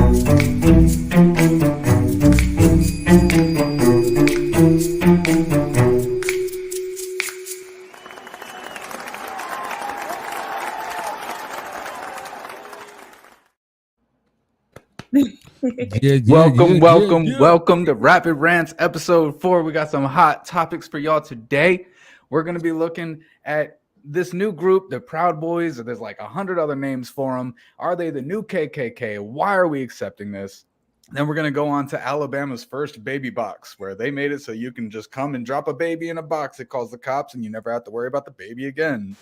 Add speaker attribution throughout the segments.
Speaker 1: Welcome to Rapid Rants episode 4. We got some hot topics for y'all today. We're going to be looking at this new group, the Proud Boys. There's like 100 other names for them. Are they the new KKK? Why are we accepting this? Then we're going to go on to Alabama's first baby box, where they made it so you can just come and drop a baby in a box. It calls the cops and you never have to worry about the baby again.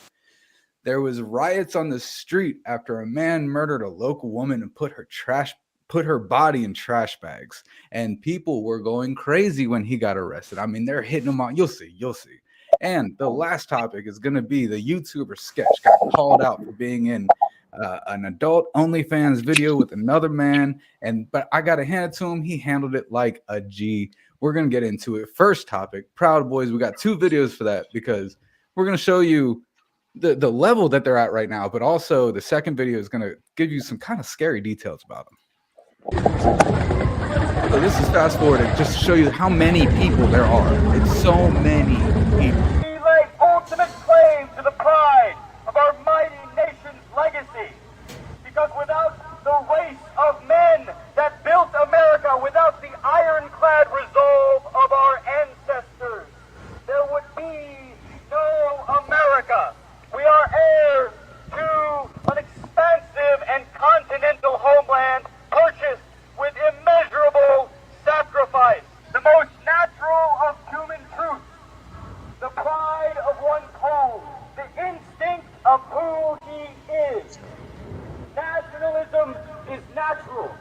Speaker 1: There was riots on the street after a man murdered a local woman and put her body in trash bags, and people were going crazy when he got arrested. I mean, they're hitting him on. You'll see. And the last topic is going to be the YouTuber Sketch got called out for being in an adult OnlyFans video with another man, but I got to hand it to him. He handled it like a G. We're going to get into it. First topic, Proud Boys. We got 2 videos for that because we're going to show you the level that they're at right now, but also the second video is going to give you some kind of scary details about them. So this is fast forwarding just to show you how many people there are. It's so many people.
Speaker 2: We lay ultimate claim to the pride of our mighty nation's legacy. Because without the race of men that built America, without the ironclad resolve of our ancestors, there would be no America. We are heirs to an expansive and continental homeland purchased with immeasurable sacrifice. The most natural of human truths, the pride of one's home, the instinct of who he is. Nationalism is natural.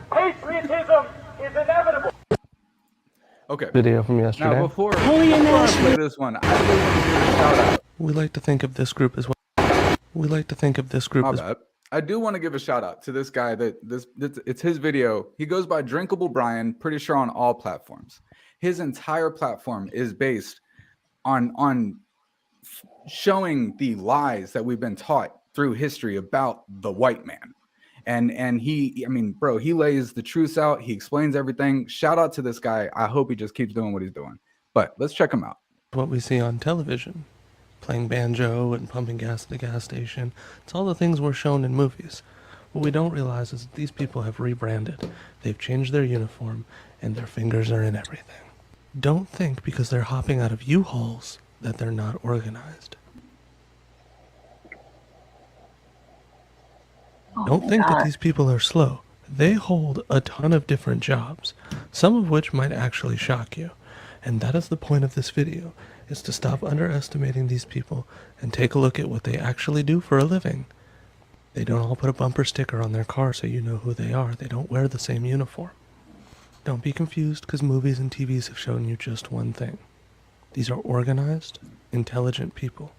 Speaker 2: Patriotism is inevitable.
Speaker 1: Okay.
Speaker 3: Video from yesterday.
Speaker 1: Now before I play this one, I really want to give a shout out.
Speaker 3: We like to think of this group as
Speaker 1: I do want to give a shout out to this guy it's his video. He goes by Drinkable Brian, pretty sure on all platforms. His entire platform is based on showing the lies that we've been taught through history about the white man. And he lays the truth out. He explains everything. Shout out to this guy. I hope he just keeps doing what he's doing. But let's check him out.
Speaker 3: What we see on television, playing banjo and pumping gas at the gas station. It's all the things we're shown in movies. What we don't realize is that these people have rebranded. They've changed their uniform, and their fingers are in everything. Don't think because they're hopping out of U-Hauls that they're not organized. Don't think that these people are slow. They hold a ton of different jobs, some of which might actually shock you. And that is the point of this video, is to stop underestimating these people and take a look at what they actually do for a living. They don't all put a bumper sticker on their car so you know who they are. They don't wear the same uniform. Don't be confused because movies and TVs have shown you just one thing. These are organized, intelligent people.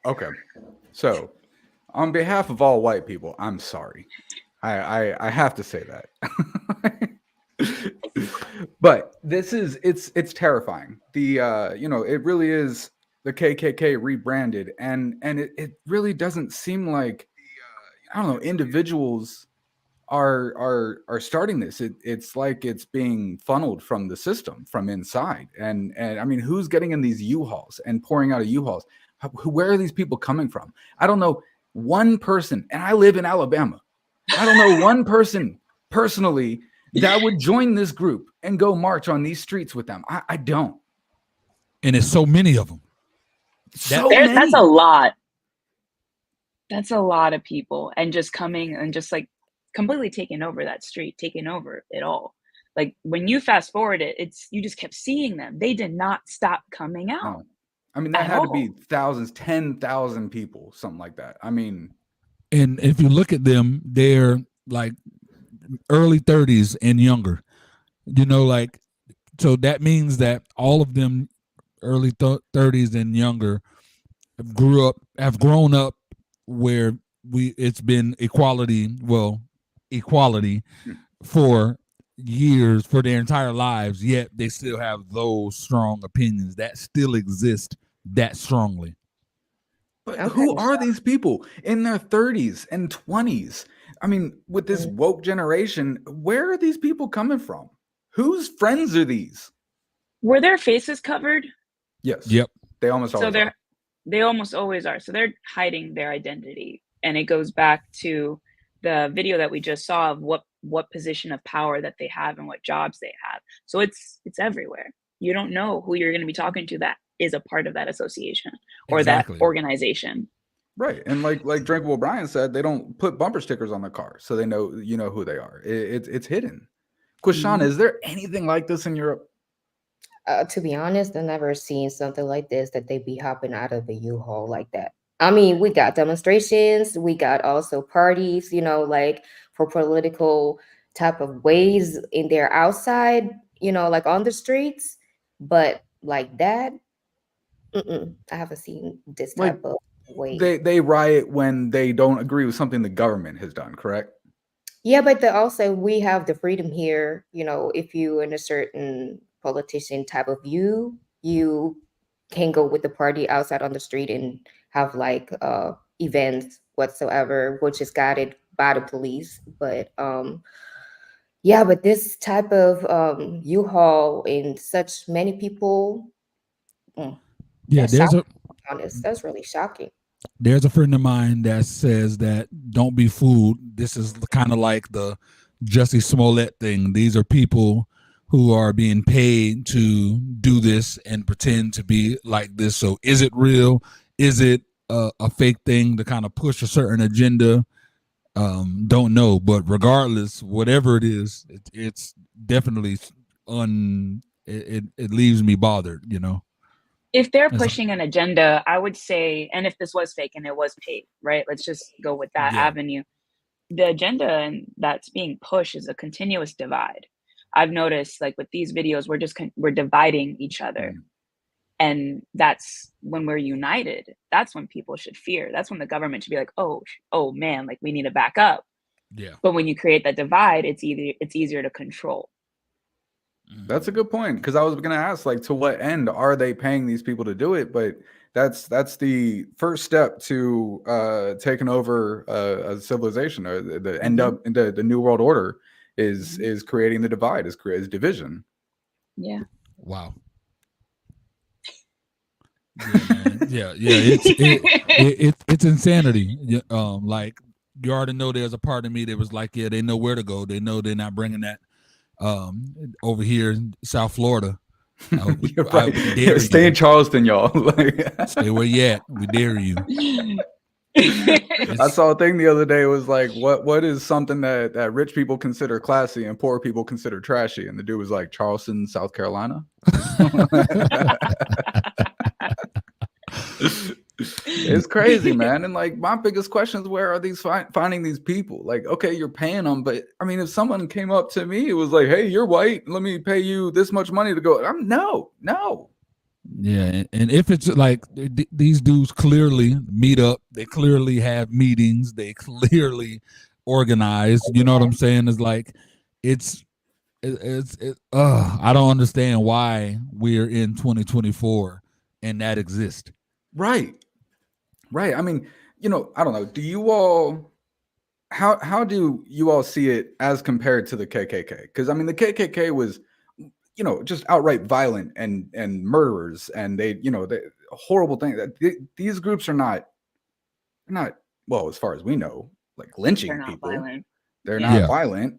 Speaker 1: Okay, so on behalf of all white people, I'm sorry. I have to say that. But it's terrifying. It really is the KKK rebranded, and it really doesn't seem like individuals are starting this. It's like it's being funneled from the system from inside. And I mean, who's getting in these U-Hauls and pouring out of U-Hauls? Where are these people coming from? I don't know one person, and I live in Alabama. I don't know one person personally that would join this group and go march on these streets with them. I don't.
Speaker 4: And there's so many of them.
Speaker 5: That's a lot. That's a lot of people, and just coming and just like completely taking over that street, taking over it all. Like when you fast forward it, you just kept seeing them. They did not stop coming out.
Speaker 1: No. I mean, that had to be thousands, 10,000 people, something like that. I mean,
Speaker 4: and if you look at them, they're like early 30s and younger. So that means that all of them early 30s and younger have grown up where it's been equality for years, for their entire lives, yet they still have those strong opinions that still exist that strongly.
Speaker 1: But who are these people in their 30s and 20s I mean, with this woke generation, where are these people coming from? Whose friends are these?
Speaker 5: Were their faces covered?
Speaker 1: Yes.
Speaker 4: Yep.
Speaker 1: They almost
Speaker 5: So
Speaker 1: always are.
Speaker 5: they almost always are. So they're hiding their identity. And it goes back to the video that we just saw of what position of power that they have and what jobs they have. So it's everywhere. You don't know who you're going to be talking to that is a part of that association or
Speaker 4: Exactly.
Speaker 5: that organization.
Speaker 1: Right. And like Drinkable Brian said, they don't put bumper stickers on the car, so they know who they are. It's hidden. Quishana, is there anything like this in Europe?
Speaker 6: To be honest, I've never seen something like this, that they be hopping out of a U-Haul like that. I mean, we got demonstrations, we got also parties, like for political type of ways in their outside, like on the streets. But like that, I haven't seen this type of way.
Speaker 1: They riot when they don't agree with something the government has done, correct?
Speaker 6: Yeah, but also we have the freedom here, if you in a certain politician type of view, you can go with the party outside on the street and have like events whatsoever, which is guided by the police. But yeah, but this type of U-Haul and such many people,
Speaker 4: Yeah,
Speaker 6: that's
Speaker 4: there's
Speaker 6: shocking, honest. That's really shocking.
Speaker 4: there's a friend of mine that says that don't be fooled. This is kind of like the Jussie Smollett thing. These are people who are being paid to do this and pretend to be like this. So is it real? Is it a fake thing to kind of push a certain agenda? Don't know. But regardless, whatever it is, it's definitely it leaves me bothered,
Speaker 5: If they're pushing an agenda, I would say, and if this was fake and it was paid, right? Let's just go with that avenue. The agenda that's being pushed is a continuous divide. I've noticed, like with these videos, we're dividing each other, and that's when we're united. That's when people should fear. That's when the government should be like, oh man, like we need to back up.
Speaker 4: Yeah.
Speaker 5: But when you create that divide, it's easier to control.
Speaker 1: That's a good point, because I was going to ask, like, to what end are they paying these people to do it? But that's the first step to taking over a civilization, or the end up in the new world order is creating the divide, is division.
Speaker 5: Yeah.
Speaker 4: Wow. Yeah, it's insanity. Like you already know, there's a part of me that was like, yeah, they know where to go. They know they're not bringing that over here in South Florida.
Speaker 1: Stay in Charleston, y'all.
Speaker 4: Stay where you at. We dare you.
Speaker 1: I saw a thing the other day. It was like, what is something that rich people consider classy and poor people consider trashy? And the dude was like, Charleston, South Carolina. It's crazy, man. And like, my biggest question is, where are these finding these people? Like, okay, you're paying them, but I mean, if someone came up to me, it was like, hey, you're white, let me pay you this much money to go. No.
Speaker 4: Yeah, and if it's like these dudes clearly meet up, they clearly have meetings, they clearly organize. You know what I'm saying? It's like I don't understand why we're in 2024 and that exists.
Speaker 1: Right. I mean, I don't know. Do you all, how do you all see it as compared to the KKK? Because I mean, the KKK was, just outright violent and murderers, and they horrible thing. That these groups are not well, as far as we know, like lynching people.
Speaker 5: Violent.
Speaker 1: They're not violent,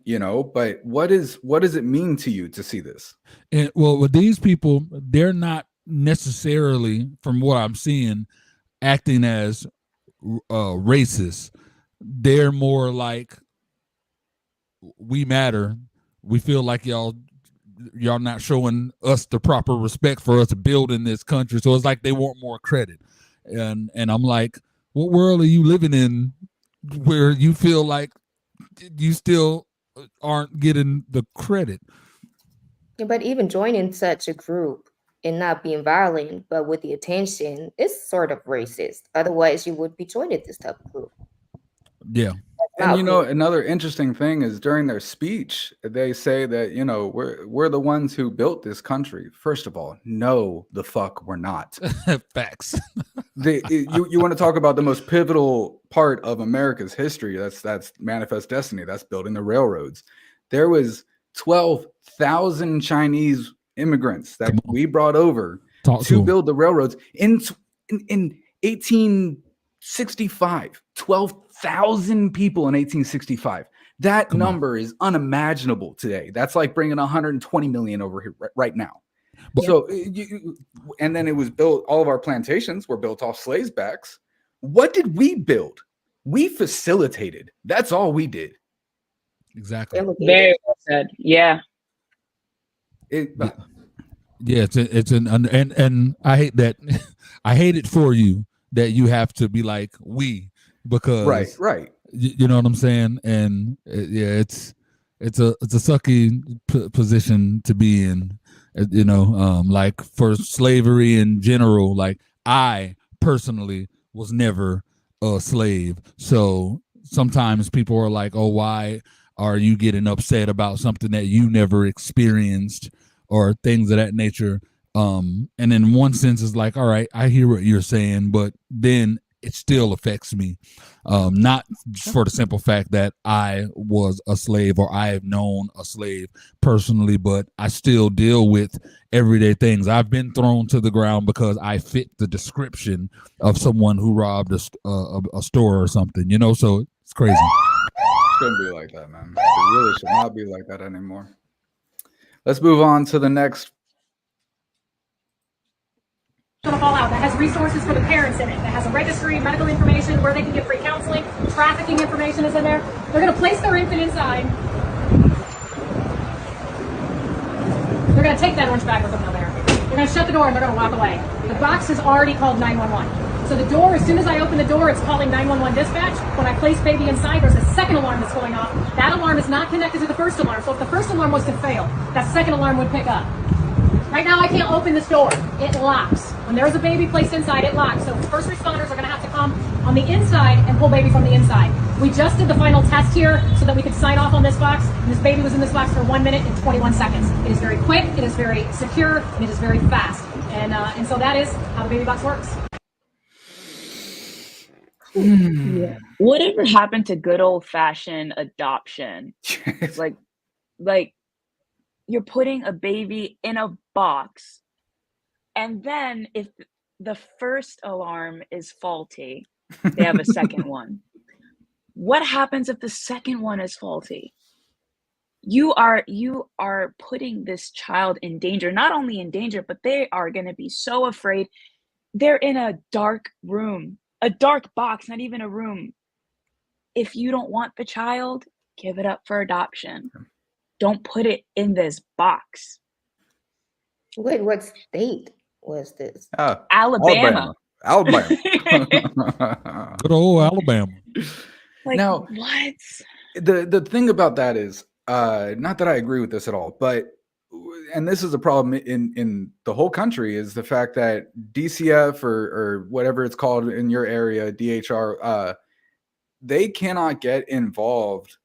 Speaker 1: but what does it mean to you to see this?
Speaker 4: And well, with these people, they're not necessarily, from what I'm seeing, acting as racist. They're more like, we matter. We feel like y'all not showing us the proper respect for us building this country. So it's like they want more credit. And I'm like, what world are you living in where you feel like you still aren't getting the credit?
Speaker 6: But even joining such a group and not being violent, but with the attention, it's sort of racist. Otherwise, you would be joining this type of group.
Speaker 4: Yeah.
Speaker 1: And another interesting thing is during their speech, they say that we're the ones who built this country. First of all, no, the fuck we're not.
Speaker 4: Facts.
Speaker 1: You want to talk about the most pivotal part of America's history? That's Manifest Destiny. That's building the railroads. There was 12,000 Chinese immigrants that we brought over to build the railroads in 1865. 12,000 people in 1865. That number is unimaginable today. That's like bringing 120 million over here right now. So, and then it was built, all of our plantations were built off slaves' backs. What did we build? We facilitated. That's all we did.
Speaker 4: Exactly.
Speaker 5: Very well said. Yeah.
Speaker 4: And I hate that. I hate it for you that you have to be like we, because
Speaker 1: right.
Speaker 4: You know what I'm saying? And it's a sucky position to be in. Like for slavery in general, like I personally was never a slave. So sometimes people are like, oh, why are you getting upset about something that you never experienced or things of that nature? And in one sense it's like, all right, I hear what you're saying, but then it still affects me. Not for the simple fact that I was a slave or I have known a slave personally, but I still deal with everyday things. I've been thrown to the ground because I fit the description of someone who robbed a store or something, so it's crazy.
Speaker 1: It shouldn't be like that, man. It really should not be like that anymore. Let's move on to the next.
Speaker 7: Fallout that has resources for the parents in it, that has a registry, medical information, where they can get free counseling, trafficking information is in there. They're going to place their infant inside. They're going to take that orange bag with them down there. They're going to shut the door and they're going to walk away. The box has already called 911. So the door, as soon as I open the door, it's calling 911 dispatch. When I place baby inside, there's a second alarm that's going off. That alarm is not connected to the first alarm. So if the first alarm was to fail, that second alarm would pick up. Right now, I can't open this door. It locks. When there's a baby placed inside, it locks. So first responders are going to have to come on the inside and pull baby from the inside. We just did the final test here so that we could sign off on this box. And this baby was in this box for 1 minute and 21 seconds. It is very quick, it is very secure, and it is very fast. And so that is how the baby box works.
Speaker 5: Yeah. Whatever happened to good old-fashioned adoption? like you're putting a baby in a box, and then if the first alarm is faulty, they have a second one. What happens if the second one is faulty? You are putting this child in danger, not only in danger, but they are going to be so afraid. They're in a dark room, a dark box, not even a room. If you don't want the child, give it up for adoption. Don't put it in this box.
Speaker 6: Wait, what state was this?
Speaker 5: Alabama.
Speaker 4: Good old Alabama.
Speaker 5: Like,
Speaker 1: now,
Speaker 5: what?
Speaker 1: The thing about that is, not that I agree with this at all, but, and this is a problem in the whole country, is the fact that DCF or whatever it's called in your area, DHR, they cannot get involved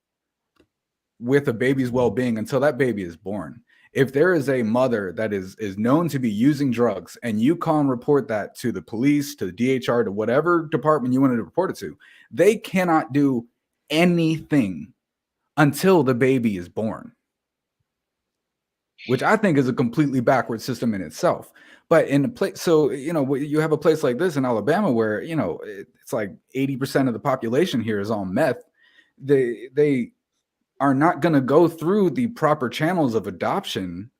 Speaker 1: with a baby's well-being until that baby is born. If there is a mother that is known to be using drugs and you call and report that to the police, to the DHR, to whatever department you wanted to report it to, they cannot do anything until the baby is born, which I think is a completely backward system in itself. But in a place, so, you have a place like this in Alabama where, it's like 80% of the population here is on meth. They are not going to go through the proper channels of adoption.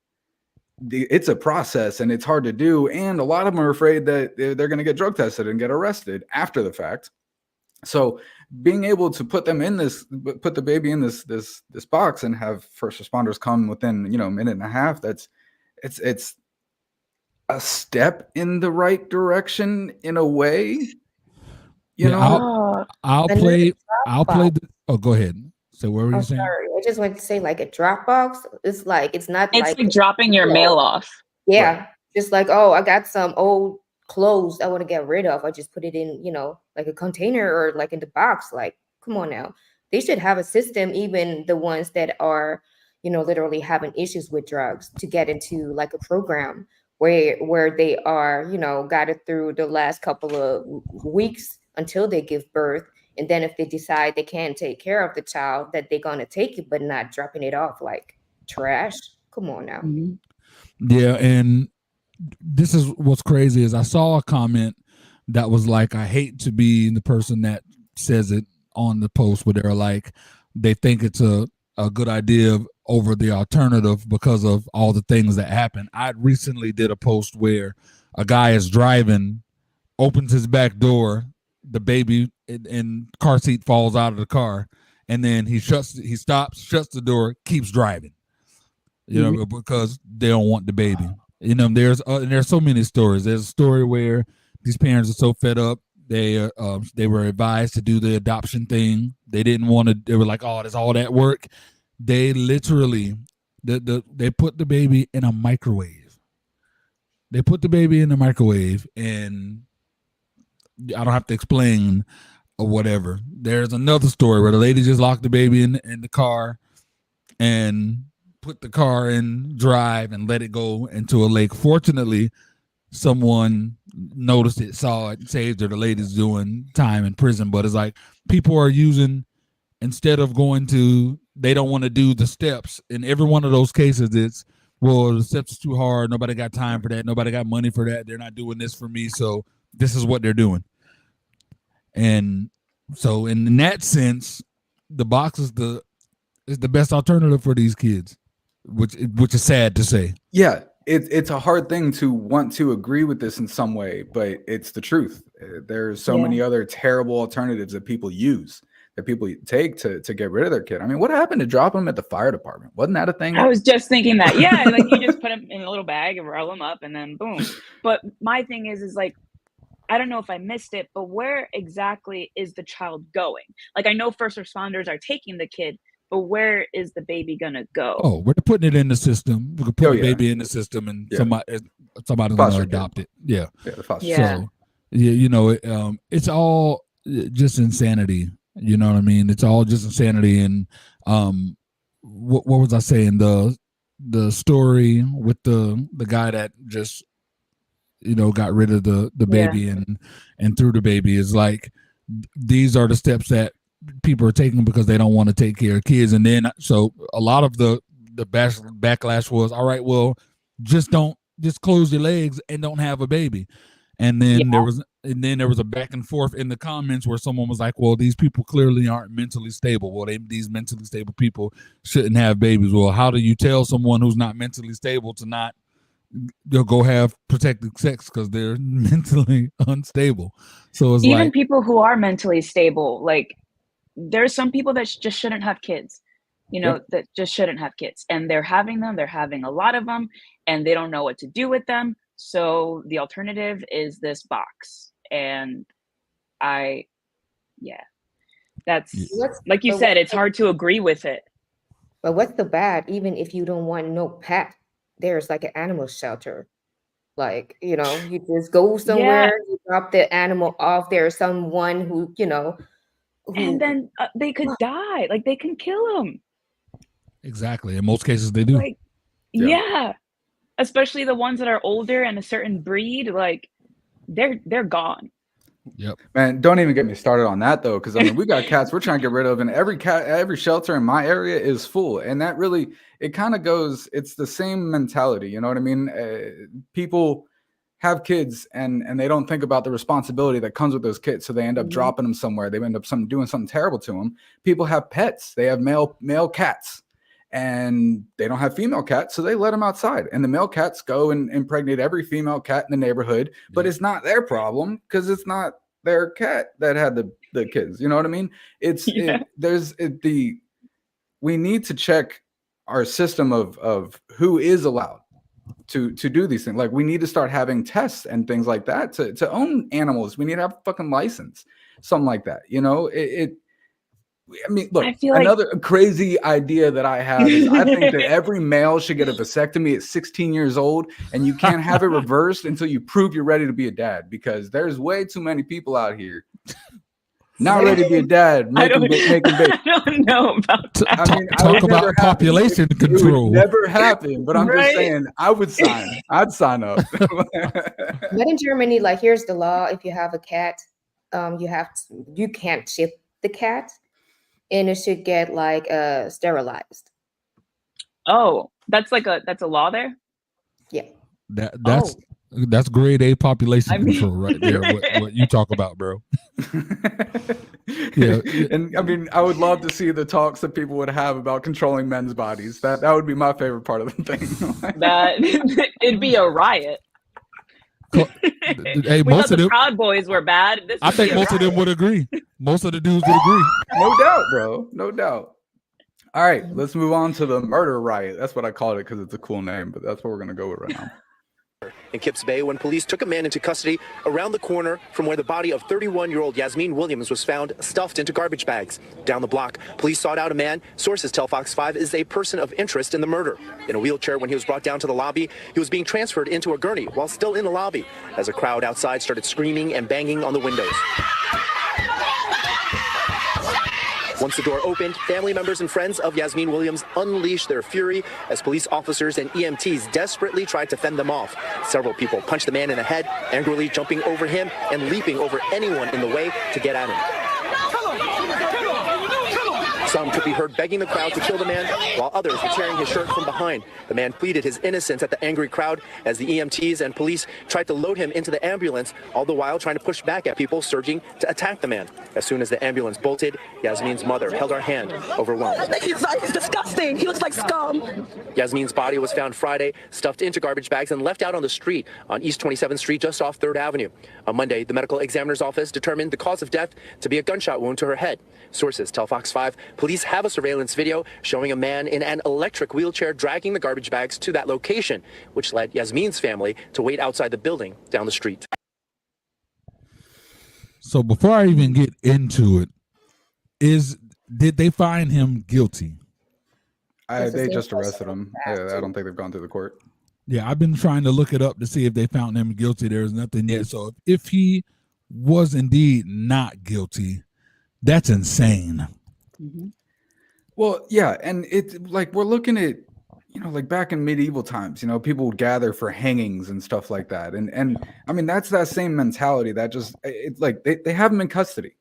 Speaker 1: It's a process and it's hard to do. And a lot of them are afraid that they're going to get drug tested and get arrested after the fact. So being able to put the baby in this box and have first responders come within, a minute and a half, it's a step in the right direction in a way.
Speaker 4: I'll play. Oh, go ahead. So where were you saying?
Speaker 6: Sorry, I just wanted to say, like, a Dropbox. It's like
Speaker 5: It's like dropping your mail off.
Speaker 6: Yeah,
Speaker 1: Right.
Speaker 6: just like, oh, I got some old clothes I want to get rid of. I just put it in, like a container or like in the box. Like, come on now. they should have a system, even the ones that are, literally having issues with drugs, to get into like a program where they are, guided through the last couple of weeks until they give birth. And then if they decide they can't take care of the child, that they're gonna take it, but not dropping it off like trash. Come on now.
Speaker 4: Yeah, and this is what's crazy is I saw a comment that was like, I hate to be the person that says it on the post, where they're like, they think it's a good idea over the alternative because of all the things that happen. I recently did a post where a guy is driving, opens his back door, the baby in car seat falls out of the car, and then he stops, shuts the door, keeps driving. Because they don't want the baby. There's so many stories. There's a story where these parents are so fed up, they were advised to do the adoption thing. They didn't want to. They were like, "Oh, there's all that work." They literally, they put the baby in a microwave. They put the baby in the microwave, and I don't have to explain or whatever. There's another story where the lady just locked the baby in the car and put the car in drive and let it go into a lake. Fortunately, someone noticed it, saw it, saved her. The lady's doing time in prison. But it's like people are using, instead of they don't want to do the steps. In every one of those cases, it's, well, the steps is too hard. Nobody got time for that. Nobody got money for that. They're not doing this for me. So this is what they're doing. And so in that sense, the box is the best alternative for these kids. Which is sad to say.
Speaker 1: Yeah, it's a hard thing to want to agree with this in some way, but it's the truth. There's so many other terrible alternatives that people use, that people take to get rid of their kid. I mean, what happened to drop them at the fire department? Wasn't that a thing?
Speaker 5: I was just thinking that. Yeah, like you just put them in a little bag and roll them up and then boom. But my thing is like, I don't know if I missed it, but where exactly is the child going? Like, I know first responders are taking the kid, but where is the baby gonna go?
Speaker 4: Oh, we're putting it in the system. We can put the baby in the system, and somebody's gonna adopt it. Yeah. So, it's all just insanity. You know what I mean? It's all just insanity. And what was I saying? The story with the guy that just got rid of the baby and threw the baby is like, these are the steps that people are taking because they don't want to take care of kids. And then so a lot of the backlash was, all right, well, just close your legs and don't have a baby. And then there was a back and forth in the comments where someone was like, well, these people clearly aren't mentally stable. Well, these mentally stable people shouldn't have babies. Well, how do you tell someone who's not mentally stable to not go have protected sex because they're mentally unstable? So it's
Speaker 5: even
Speaker 4: like,
Speaker 5: people who are mentally stable, like, there's some people that just shouldn't have kids, that just shouldn't have kids, and they're having a lot of them, and they don't know what to do with them. So the alternative is this box. And that's, like you said, it's hard to agree with it.
Speaker 6: But what's the bad? Even if you don't want no pet, there's like an animal shelter. Like, you just go somewhere, you drop the animal off. There's someone who,
Speaker 5: and then they could die. Like, they can kill them.
Speaker 4: Exactly. In most cases, they do.
Speaker 5: Like, yeah. Especially the ones that are older and a certain breed, like, they're gone.
Speaker 4: Yep.
Speaker 1: Man, don't even get me started on that though, because I mean, we got cats we're trying to get rid of, and every shelter in my area is full, and that really, it kind of goes. It's the same mentality, you know what I mean? People have kids, and they don't think about the responsibility that comes with those kids, so they end up dropping them somewhere. They end up doing something terrible to them. People have pets; they have male cats, and they don't have female cats, so they let them outside, and the male cats go and impregnate every female cat in the neighborhood. But it's not their problem because it's not their cat that had the kids. You know what I mean? We need to check our system of who is allowed to do these things. Like, we need to start having tests and things like that to own animals. We need to have a fucking license, something like that. I mean, look, another crazy idea that I have is I think that every male should get a vasectomy at 16 years old, and you can't have it reversed until you prove you're ready to be a dad, because there's way too many people out here Not ready to be a dad, making baby.
Speaker 5: I don't know about that.
Speaker 1: I mean,
Speaker 4: Talk about population control.
Speaker 1: It would never happen, but I'm just
Speaker 5: Right?
Speaker 1: saying, I would sign. I'd sign up.
Speaker 6: But in Germany, like here's the law: if you have a cat, you can't ship the cat, and it should get like sterilized.
Speaker 5: Oh, that's a law there?
Speaker 6: Yeah.
Speaker 4: That's grade A population
Speaker 5: I mean-
Speaker 4: control right there. What you talk about, bro? Yeah.
Speaker 1: And I mean, I would love to see the talks that people would have about controlling men's bodies. That would be my favorite part of the thing.
Speaker 5: That it'd be a riot.
Speaker 4: Hey,
Speaker 5: We
Speaker 4: most
Speaker 5: thought
Speaker 4: of
Speaker 5: the
Speaker 4: them.
Speaker 5: Proud Boys were bad. This
Speaker 4: I
Speaker 5: would
Speaker 4: think
Speaker 5: be a
Speaker 4: most of them
Speaker 5: riot.
Speaker 4: would agree. Most of the dudes would agree.
Speaker 1: No doubt, bro. No doubt. All right, let's move on to the murder riot. That's what I called it because it's a cool name, but that's what we're gonna go with right now.
Speaker 8: In Kips Bay when police took a man into custody around the corner from where the body of 31-year-old Yasmin Williams was found stuffed into garbage bags. Down the block, police sought out a man sources tell Fox 5 is a person of interest in the murder. In a wheelchair when he was brought down to the lobby, he was being transferred into a gurney while still in the lobby as a crowd outside started screaming and banging on the windows. Once the door opened, family members and friends of Yasmin Williams unleashed their fury as police officers and EMTs desperately tried to fend them off. Several people punched the man in the head, angrily jumping over him and leaping over anyone in the way to get at him. Some could be heard begging the crowd to kill the man, while others were tearing his shirt from behind. The man pleaded his innocence at the angry crowd as the EMTs and police tried to load him into the ambulance, all the while trying to push back at people surging to attack the man. As soon as the ambulance bolted, Yasmin's mother held her hand, overwhelmed.
Speaker 9: He's disgusting. He looks like scum.
Speaker 8: Yasmin's body was found Friday, stuffed into garbage bags and left out on the street on East 27th Street, just off 3rd Avenue. On Monday, the medical examiner's office determined the cause of death to be a gunshot wound to her head. Sources tell Fox 5 police have a surveillance video showing a man in an electric wheelchair dragging the garbage bags to that location, which led Yasmin's family to wait outside the building down the street.
Speaker 4: So before I even get into it, did they find him guilty?
Speaker 1: They just arrested him. I don't think they've gone to the court.
Speaker 4: Yeah, I've been trying to look it up to see if they found him guilty. There's nothing yet. So if he was indeed not guilty, that's insane.
Speaker 5: Mhm.
Speaker 1: Well, yeah, and it's like we're looking at, like back in medieval times, people would gather for hangings and stuff like that, and I mean that's that same mentality that just it's like they have him in custody.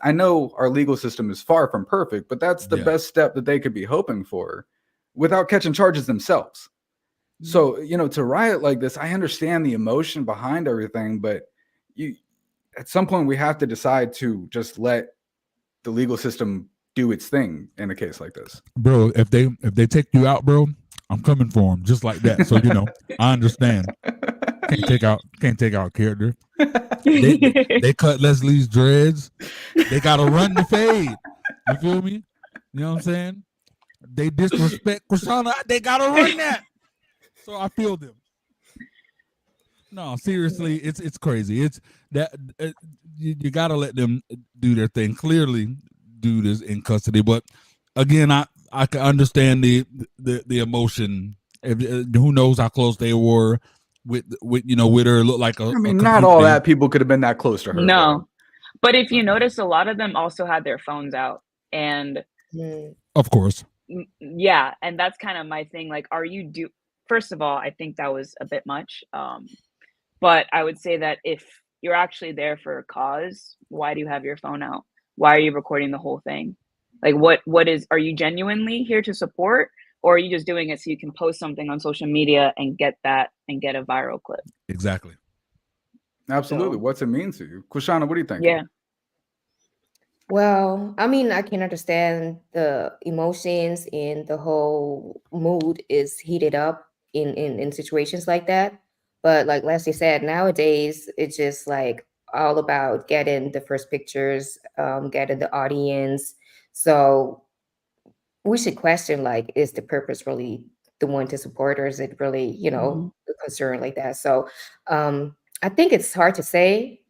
Speaker 1: I know our legal system is far from perfect, but that's the best step that they could be hoping for, without catching charges themselves. So to riot like this, I understand the emotion behind everything, but at some point we have to decide to just let the legal system do its thing in a case like this.
Speaker 4: Bro, if they take you out, bro, I'm coming for them just like that. So I understand. Can't take out character. They cut Leslie's dreads. They gotta run the fade. You feel me? You know what I'm saying? They disrespect Krishana. They gotta run that. So I feel them. No, seriously, it's crazy. It's that you gotta let them do their thing. Clearly, dude is in custody, but again, I can understand the emotion. Who knows how close they were with her? Look like
Speaker 1: I mean, not all that people could have been that close to her.
Speaker 5: No,
Speaker 1: though.
Speaker 5: but if you notice, a lot of them also had their phones out, and
Speaker 4: of course,
Speaker 5: yeah, and that's kind of my thing. Like, first of all, I think that was a bit much. But I would say that if you're actually there for a cause, why do you have your phone out? Why are you recording the whole thing? Like, are you genuinely here to support, or are you just doing it so you can post something on social media and get a viral clip?
Speaker 4: Exactly.
Speaker 1: Absolutely.
Speaker 5: So,
Speaker 1: what's it mean to you? Kushana, what do you think?
Speaker 5: Yeah.
Speaker 6: Well, I mean, I can understand the emotions and the whole mood is heated up in situations like that. But like Leslie said, nowadays it's just like all about getting the first pictures, getting the audience. So we should question, like, is the purpose really the one to support, or is it really, a concern like that? So I think it's hard to say.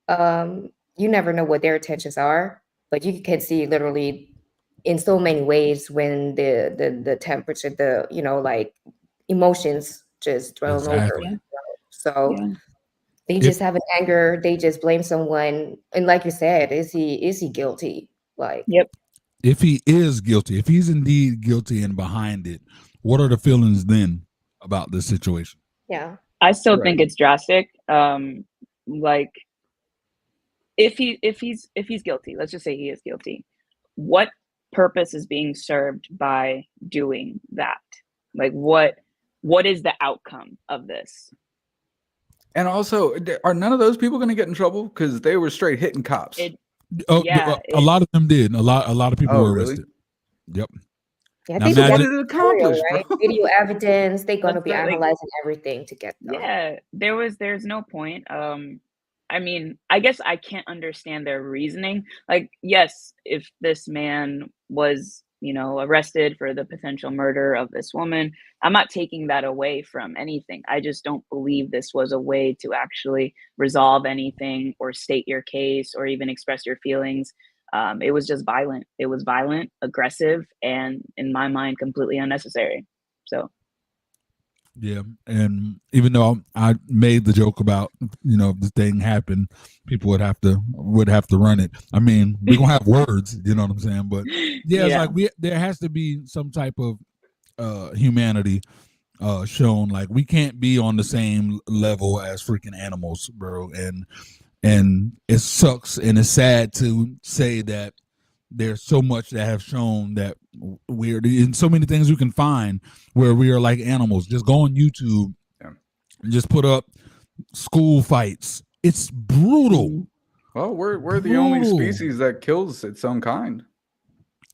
Speaker 6: You never know what their intentions are, but you can see literally in so many ways when the temperature, like emotions just thrown over.
Speaker 4: Exactly.
Speaker 6: So They just have an anger. They just blame someone, and like you said, is he guilty? Like,
Speaker 5: Yep.
Speaker 4: If he is guilty, if he's indeed guilty and behind it, what are the feelings then about this situation?
Speaker 6: yeah,
Speaker 5: I still think it's drastic. Like if he's guilty, let's just say he is guilty. What purpose is being served by doing that? Like what is the outcome of this?
Speaker 1: And also, are none of those people going to get in trouble because they were straight hitting cops?
Speaker 4: A lot of them did. A lot of people were arrested.
Speaker 1: Really?
Speaker 4: Yep.
Speaker 6: Yeah, I
Speaker 1: Now
Speaker 6: think
Speaker 1: what
Speaker 6: that's
Speaker 1: did it accomplish,
Speaker 6: right?
Speaker 1: bro?
Speaker 6: Video evidence. They're going to be
Speaker 5: Like,
Speaker 6: analyzing everything to get them.
Speaker 5: yeah, there's no point. I mean, I guess I can't understand their reasoning. Like, yes, if this man was, you know, arrested for the potential murder of this woman, I'm not taking that away from anything. I just don't believe this was a way to actually resolve anything or state your case or even express your feelings. It was just violent. It was violent, aggressive, and in my mind, completely unnecessary. So.
Speaker 4: Yeah, and even though I made the joke about, you know, if the thing happened, people would have to run it. I mean, we're gonna have words, you know what I'm saying? But yeah, it's like there has to be some type of humanity shown. Like we can't be on the same level as freaking animals, bro. And it sucks and it's sad to say that there's so much that have shown that we're in so many things you can find where we are like animals. Just go on YouTube and just put up school fights. It's brutal.
Speaker 1: Well, we're the only species that kills its own kind.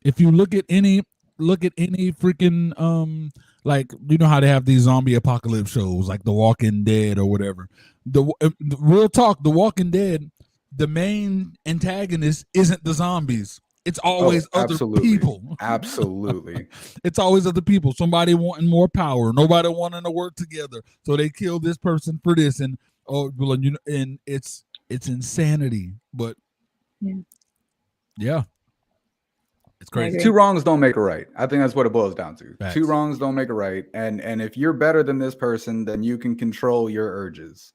Speaker 4: If you look at any freaking like, you know how they have these zombie apocalypse shows like The Walking Dead or whatever. The real talk, The Walking Dead, the main antagonist isn't the zombies. It's always other people.
Speaker 1: Absolutely.
Speaker 4: It's always other people. Somebody wanting more power. Nobody wanting to work together. So they kill this person for this. And and it's insanity. But yeah. It's crazy.
Speaker 1: Two wrongs don't make a right. I think that's what it boils down to.
Speaker 4: Facts.
Speaker 1: Two wrongs don't make a right. And if you're better than this person, then you can control your urges.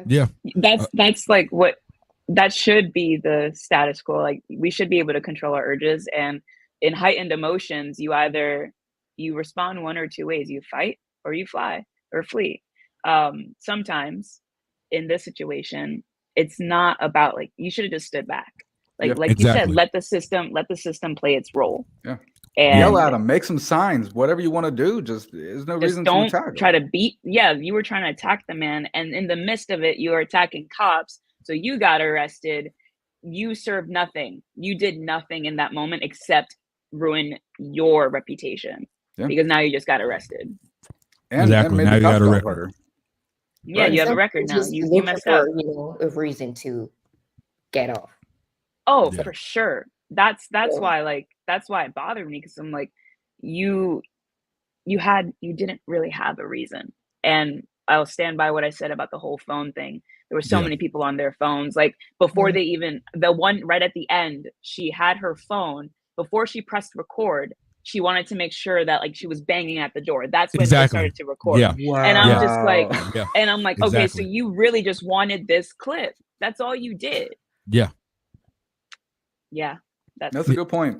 Speaker 4: Yeah.
Speaker 5: That's like what that should be the status quo. Like we should be able to control our urges, and in heightened emotions, you respond one or two ways. You fight or you fly or flee. Sometimes in this situation, it's not about like you should have just stood back. Like you said, let the system play its role.
Speaker 1: Yeah.
Speaker 5: And
Speaker 1: yell at them, make some signs, whatever you want to do. Just there's no reason to attack.
Speaker 5: Don't try to beat. Yeah, you were trying to attack the man, and in the midst of it, you were attacking cops. So you got arrested. You served nothing. You did nothing in that moment except ruin your reputation because now you just got arrested.
Speaker 1: And now you got a record.
Speaker 5: Yeah, right. You have a record now. You messed up.
Speaker 6: You know, a reason to get off.
Speaker 5: Oh, for sure. That's why that's why it bothered me, because I'm like, you didn't really have a reason. And I'll stand by what I said about the whole phone thing. There were so many people on their phones. Like before they even, the one right at the end, she had her phone before she pressed record. She wanted to make sure that like she was banging at the door. That's when they started to record.
Speaker 4: Yeah.
Speaker 1: Wow.
Speaker 5: And I'm just like, and I'm like, okay, so you really just wanted this clip. That's all you did.
Speaker 4: Yeah.
Speaker 5: Yeah.
Speaker 1: That's a good point.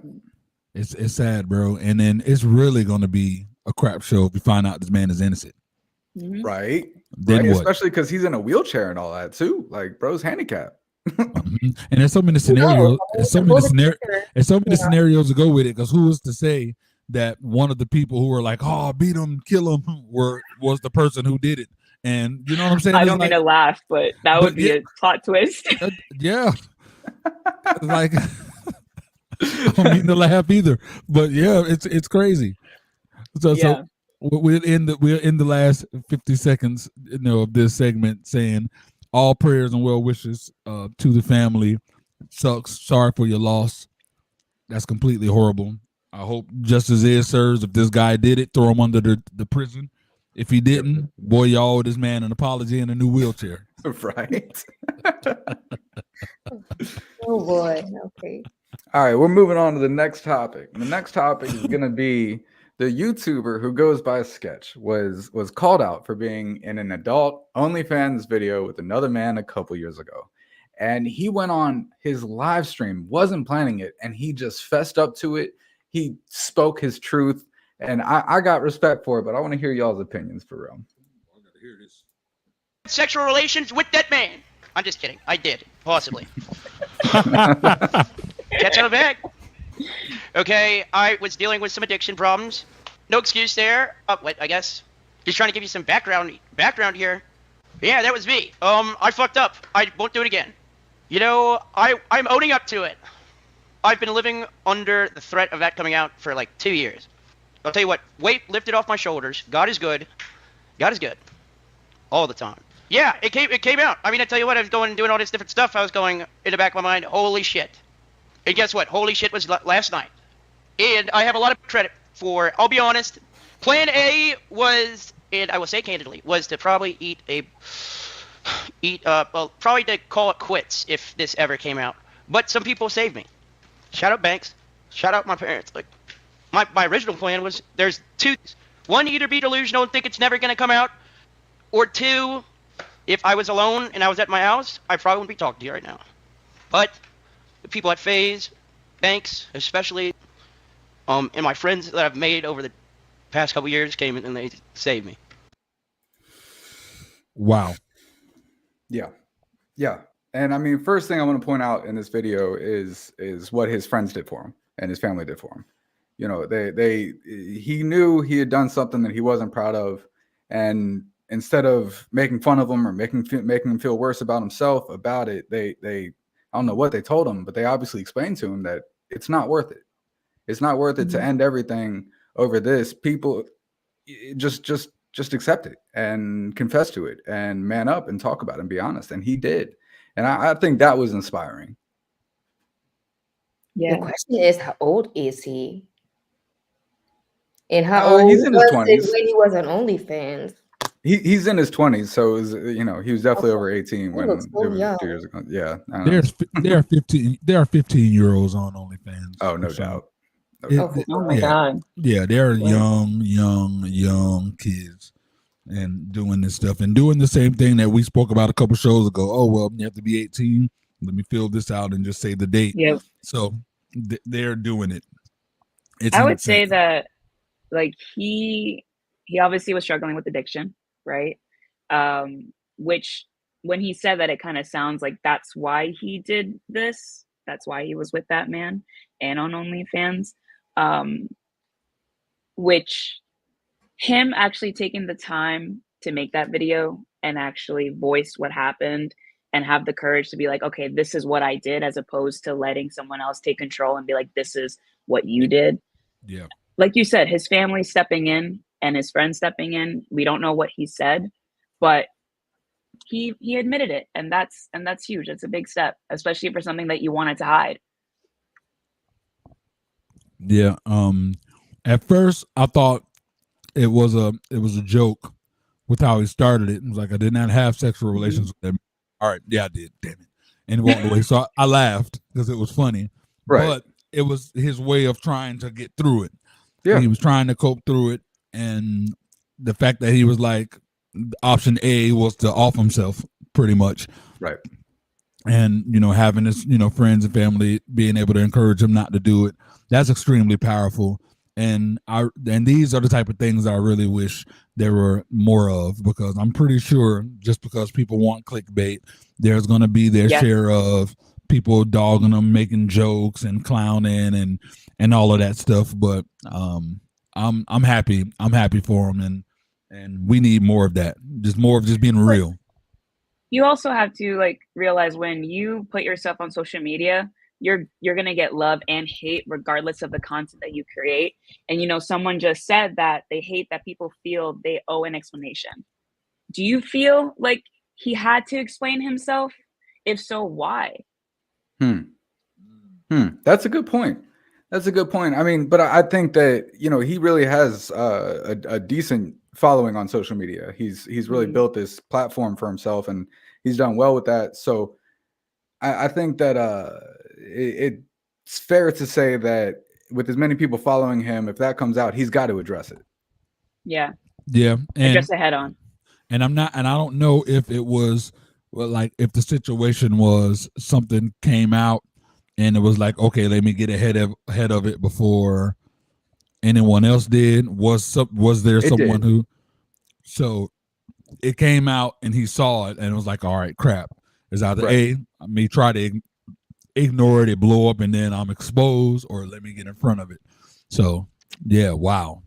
Speaker 4: It's sad, bro. And then it's really going to be a crap show if we find out this man is innocent.
Speaker 5: Mm-hmm.
Speaker 1: Right.
Speaker 4: Then what?
Speaker 1: Especially because he's in a wheelchair and all that too. Like, bro's handicapped.
Speaker 4: And there's so many scenarios. There's so many scenarios to go with it. Because who was to say that one of the people who were like, "Oh, beat him, kill him," was the person who did it? And you know what I'm saying?
Speaker 5: I don't mean to laugh, but that would be a plot twist.
Speaker 4: Yeah. Like, I don't mean to laugh either, but yeah, it's crazy. So we'll end the last 50 seconds, of this segment saying all prayers and well wishes to the family. Sucks. Sorry for your loss. That's completely horrible. I hope justice is served. If this guy did it, throw him under the prison. If he didn't, boy, y'all owe this man an apology and a new wheelchair.
Speaker 1: Right.
Speaker 6: Oh boy. Okay.
Speaker 1: All right, we're moving on to the next topic. The next topic is going to be the YouTuber who goes by Sketch was called out for being in an adult OnlyFans video with another man a couple years ago. And he went on his live stream, wasn't planning it, and he just fessed up to it. He spoke his truth, and I got respect for it, but I want to hear y'all's opinions for real.
Speaker 4: I gotta hear this.
Speaker 10: Sexual relations with that man. I'm just kidding. I did, possibly. Catch out of bag. Okay, I was dealing with some addiction problems. No excuse there. Wait, I guess. Just trying to give you some background here. Yeah, that was me. I fucked up. I won't do it again. You know, I'm owning up to it. I've been living under the threat of that coming out for like 2 years. I'll tell you what, weight lifted off my shoulders. God is good. God is good. All the time. Yeah, it came out. I mean, I tell you what, I was going and doing all this different stuff. I was going in the back of my mind, holy shit. And guess what? Holy shit was last night. And I have a lot of credit for, I'll be honest, plan A was, and I will say candidly, was to probably probably to call it quits if this ever came out. But some people saved me. Shout out Banks. Shout out my parents. Like, my original plan was, there's two. One, either be delusional and think it's never going to come out. Or two, if I was alone and I was at my house, I probably wouldn't be talking to you right now. But the people at FaZe, Banks, especially, and my friends that I've made over the past couple years came in and they saved me.
Speaker 4: Wow.
Speaker 1: Yeah. And I mean, first thing I want to point out in this video is what his friends did for him and his family did for him. You know, he knew he had done something that he wasn't proud of, and instead of making fun of him or making him feel worse about himself about it, they I don't know what they told him, but they obviously explained to him that it's not worth it. It's not worth it to end everything over this. People just accept it and confess to it and man up and talk about it and be honest. And he did. And I think that was inspiring.
Speaker 6: The
Speaker 5: Yeah.
Speaker 6: question is, how old is he? And how old
Speaker 1: he's in his
Speaker 6: was
Speaker 1: 20s.
Speaker 6: it when he was on OnlyFans?
Speaker 1: He's in his 20s, so it was, he was definitely over 18 when it
Speaker 6: looks so
Speaker 1: was
Speaker 6: young.
Speaker 1: 2 years ago. Yeah, I don't know.
Speaker 4: There are 15-year-olds on OnlyFans.
Speaker 1: Oh, no
Speaker 4: So
Speaker 1: doubt.
Speaker 5: Oh my God.
Speaker 4: Yeah, they're young kids and doing this stuff and doing the same thing that we spoke about a couple shows ago. Oh, well, you have to be 18. Let me fill this out and just say the date.
Speaker 5: Yep.
Speaker 4: So they're doing it.
Speaker 5: I would say that, like, he obviously was struggling with addiction, right? Which when he said that, it kind of sounds like that's why he did this. That's why he was with that man and on OnlyFans. Which him actually taking the time to make that video and actually voice what happened and have the courage to be like, okay, this is what I did, as opposed to letting someone else take control and be like, this is what you did.
Speaker 4: Yeah.
Speaker 5: Like you said, his family stepping in and his friends stepping in. We don't know what he said, but he admitted it, and that's huge. It's a big step, especially for something that you wanted to hide.
Speaker 4: Yeah. At first I thought it was a joke with how he started it. It was like, I did not have sexual relations with them. All right, yeah, I did. Damn it. And walked away. So I laughed because it was funny.
Speaker 1: Right.
Speaker 4: But it was his way of trying to get through it.
Speaker 1: Yeah.
Speaker 4: He was trying to cope through it. And the fact that he was like, option A was to off himself pretty much.
Speaker 1: Right.
Speaker 4: And, having his, friends and family being able to encourage him not to do it. That's extremely powerful. And these are the type of things I really wish there were more of, because I'm pretty sure just because people want clickbait, there's going to be their share of people dogging them, making jokes and clowning and all of that stuff. But I'm happy. I'm happy for them, and we need more of that. Just more of just being real.
Speaker 5: You also have to realize when you put yourself on social media, you're going to get love and hate regardless of the content that you create. And, someone just said that they hate that people feel they owe an explanation. Do you feel like he had to explain himself? If so, why?
Speaker 1: That's a good point. I mean, but I think that, he really has a decent following on social media. He's really built this platform for himself, and he's done well with that. So I think that it's fair to say that with as many people following him, if that comes out, he's got to address it.
Speaker 5: Yeah.
Speaker 4: Yeah,
Speaker 5: Address it head on.
Speaker 4: And I don't know if it was like if the situation was something came out and it was like, okay, let me get ahead of it before anyone else did. Was there someone who? So it came out and he saw it and it was like, all right, crap. It's either me try to ignore it, blow up, and then I'm exposed, or let me get in front of it. So yeah, wow.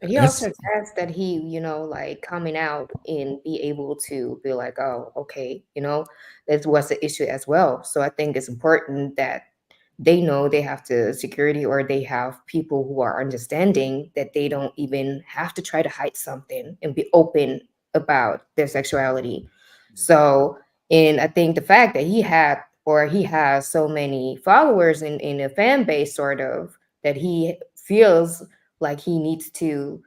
Speaker 6: But he also has that he, like coming out and be able to be like, oh, okay, that was the issue as well. So I think it's important that they know they have to security, or they have people who are understanding that they don't even have to try to hide something and be open about their sexuality. So, and I think the fact that he has so many followers in a fan base, sort of, that he feels like he needs to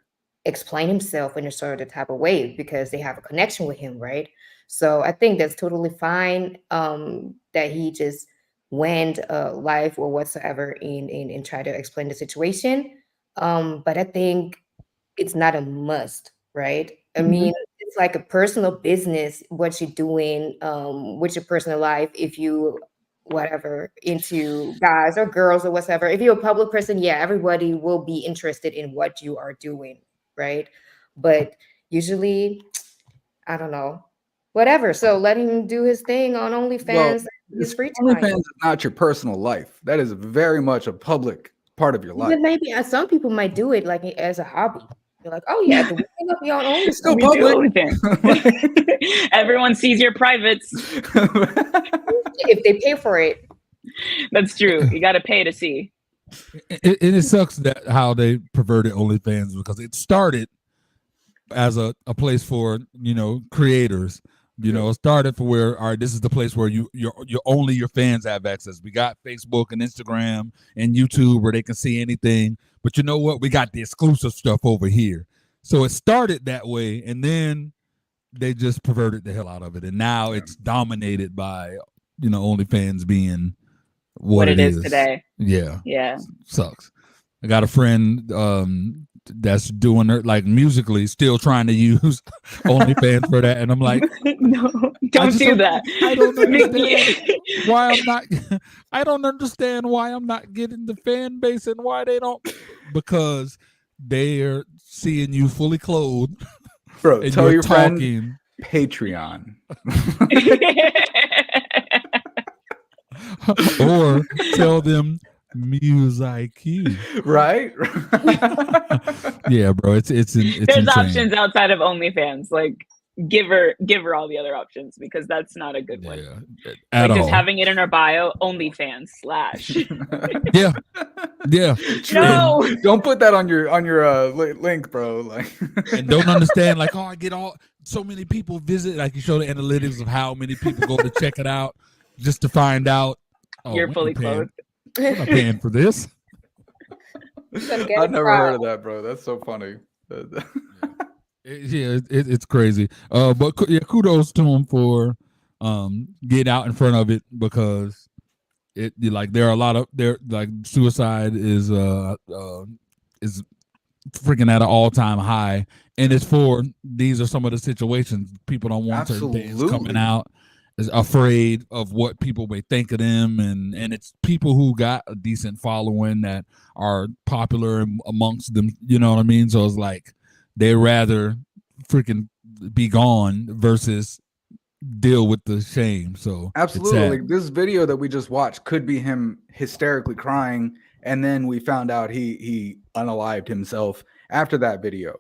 Speaker 6: explain himself in a sort of type of way because they have a connection with him, right? So I think that's totally fine, that he just went live or whatsoever and try to explain the situation. But I think it's not a must, right? I mean, it's like a personal business, what you're doing with your personal life. If you whatever into guys or girls or whatever, if you're a public person, yeah, everybody will be interested in what you are doing, right? But usually, I don't know, whatever. So let him do his thing on OnlyFans. His free time.
Speaker 1: OnlyFans is not your personal life. That is very much a public part of your life.
Speaker 6: But maybe some people might do it like as a hobby. You're like, oh yeah, the weekend of your own.
Speaker 1: It's still public.
Speaker 5: Everyone sees your privates.
Speaker 6: If they pay for it.
Speaker 5: That's true. You got to pay to see.
Speaker 4: It sucks that how they perverted OnlyFans, because it started as a place for creators. It started for where, all right, this is the place where you're only your fans have access. We got Facebook and Instagram and YouTube where they can see anything, but you know what? We got the exclusive stuff over here. So it started that way, and then they just perverted the hell out of it, and now it's dominated by OnlyFans being what it is
Speaker 5: today.
Speaker 4: Yeah, sucks. I got a friend that's doing her like musically, still trying to use OnlyFans for that, and I'm like,
Speaker 5: no, don't do that.
Speaker 4: I don't understand why I'm not. I don't understand why I'm not getting the fan base and why they don't, because they're seeing you fully clothed.
Speaker 1: Bro, tell your friend Patreon.
Speaker 4: Or tell them Music,
Speaker 1: right?
Speaker 4: Yeah, bro, it's
Speaker 5: there's
Speaker 4: insane.
Speaker 5: Options outside of OnlyFans. Like, give her all the other options, because that's not a good one.
Speaker 4: At
Speaker 5: like
Speaker 4: all.
Speaker 5: Just having it in her bio, OnlyFans /
Speaker 4: yeah.
Speaker 5: No,
Speaker 1: don't put that on your link, bro. Like,
Speaker 4: and don't understand, like, oh, I get so many people visit. Like, you show the analytics of how many people go to check it out, just to find out
Speaker 5: you're fully clothed.
Speaker 4: I'm not paying for this.
Speaker 1: I've never heard of that, bro. That's so funny.
Speaker 4: It's crazy. But kudos to him for getting out in front of it, because there are a lot of suicide is freaking at an all-time high, and these are some of the situations people don't want certain things coming out. Is afraid of what people may think of them, and it's people who got a decent following that are popular amongst them, you know what I mean? So it's like they rather freaking be gone versus deal with the shame. So
Speaker 1: absolutely, like, this video that we just watched could be him hysterically crying, and then we found out he unalived himself after that video.